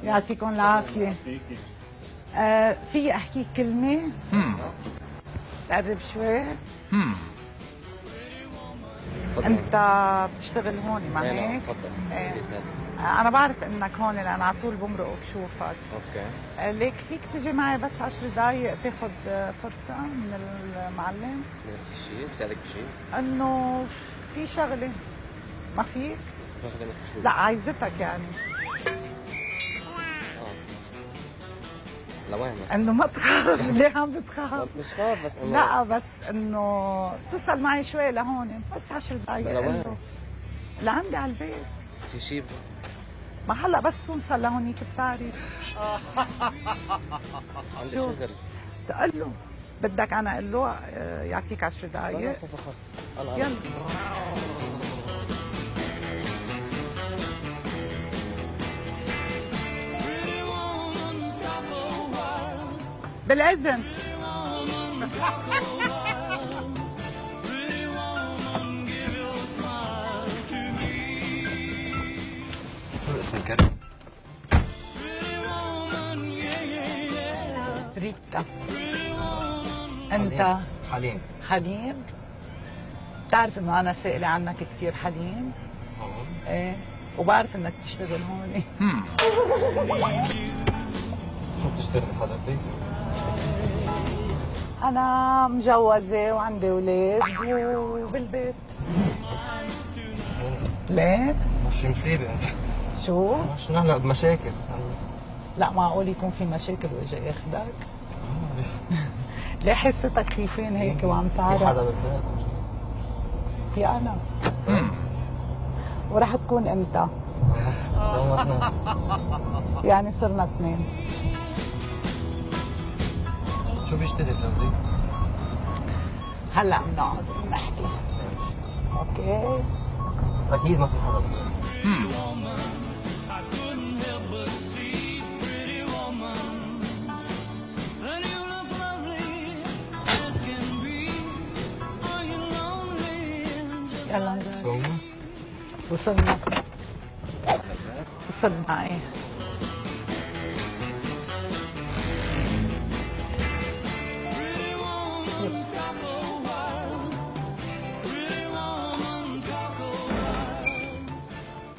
يعطيكم العافية. في احكي كلمة؟ تقرب شوي. انت بتشتغل هون ما هيك؟ تفضل. انا بعرف انك هون لان على طول بمرق بشوفك. اوكي. ليك فيك تجي معي بس 10 دقائق تاخذ فرصة من المعلم؟ في شيء بساعدك بشيء؟ انه في شغلة. ما فيك؟ شغله مثل شو؟ لا عايزتك يعني. لوين بس؟ انه ما تخاف. ليه عم بتخاف؟ مش خاف بس انه لا بس انه اتصل معي شوي لهون بس 10 دقائق. لوين؟ لعندي على البيت. في شيء ما هلا بس توصل لهونيك بتعرف. عندك شو؟ شغل. تقول له بدك انا اقول له يعطيك 10 دقائق. يلا بالاذن. شو اسم الكريم؟ ريتا. انت حليم. حليم. بتعرف انه انا سائله عنك كثير حليم. ايه وبعرف انك بتشتغل هون. شو بتشتغل حضرتك؟ انا مجوزه وعندي اولاد وبالبيت. ليه؟ مش مصيبة. شو؟ مش نحن بمشاكل. لا معقول يكون في مشاكل واجا ياخذك؟ ليه حستك خيفان هيك وعم في تعرف؟ حدا بالبيت؟ في انا. ورح تكون امتى؟ يعني صرنا اثنين. شو بيشتري جوزي؟ هلا بنقعد بنحكي. اوكي. اكيد ما في حدا بالبيت. يلا نجرب. شو؟ وصلنا. وصلنا ايه.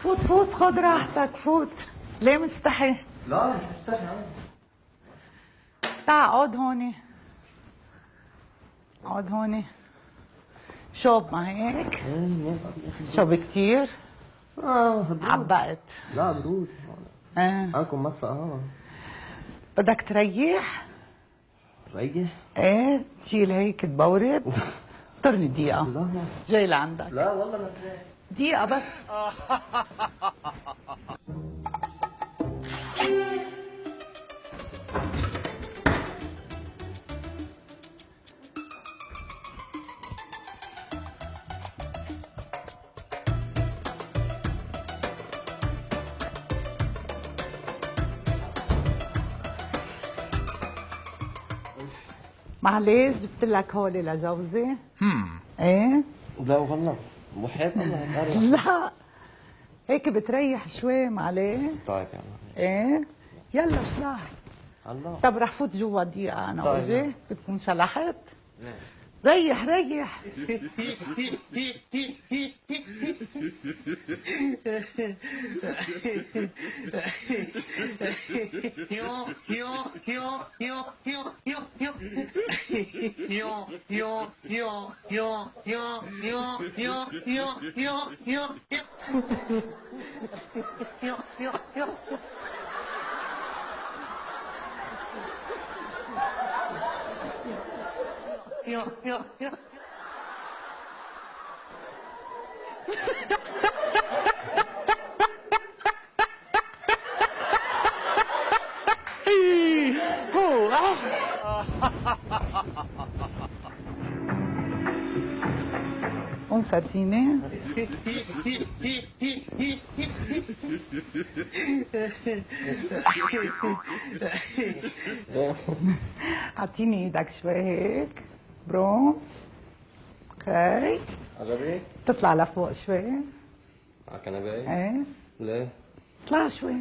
فوت فوت خذ راحتك فوت. ليه مستحي؟ لا مش مستحي. تعا اقعد هون. اقعد هون. شوب ما هيك؟ شوب كتير؟ برود. عبقت. لا برود. ايه عندكم مصفى بدك تريح؟ ريح؟ ايه تشيل هيك تبورد. طرني دقيقة. لا جاي لعندك. لا والله ما تريح. دقيقة بس. معلش جبت لك هولي لجوزي. ايه؟ لا والله وحياة الله هتقرب. لا هيك بتريح شوي معلش. طيب يا ايه؟ يلا شلح. الله. طب رح فوت جوا دقيقة أنا طيب. وجه بتكون شلحت؟ نعم. ريح ريح. قوم فرجيني. اعطيني ايدك شوي هيك. برو. اوكي. عجبك؟ تطلع لفوق شوي. على الكنبة؟ ايه. ليه؟ اطلع شوي.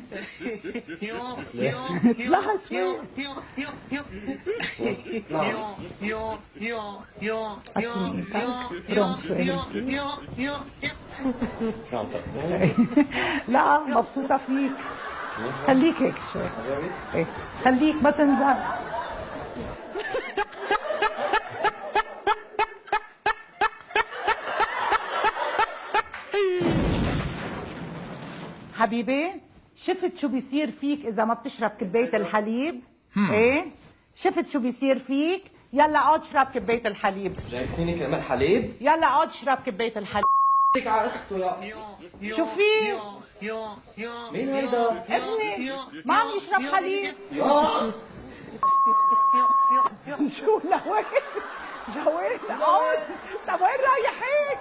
اطلع شوي. روم شوي. لا مبسوطة فيك. خليك هيك شوي. إيه. خليك ما تنزل. حبيبي شفت شو بيصير فيك اذا ما بتشرب كبايه الحليب؟ ايه شفت شو بيصير فيك؟ يلا اقعد اشرب كبايه الحليب. جايبتيني كمان حليب؟ يلا اقعد اشرب كبايه الحليب. لك على اخته يا شو في؟ مين هيدا؟ ابني ما عم يشرب حليب. شو لوين؟ جويش اقعد. طب وين رايح هيك؟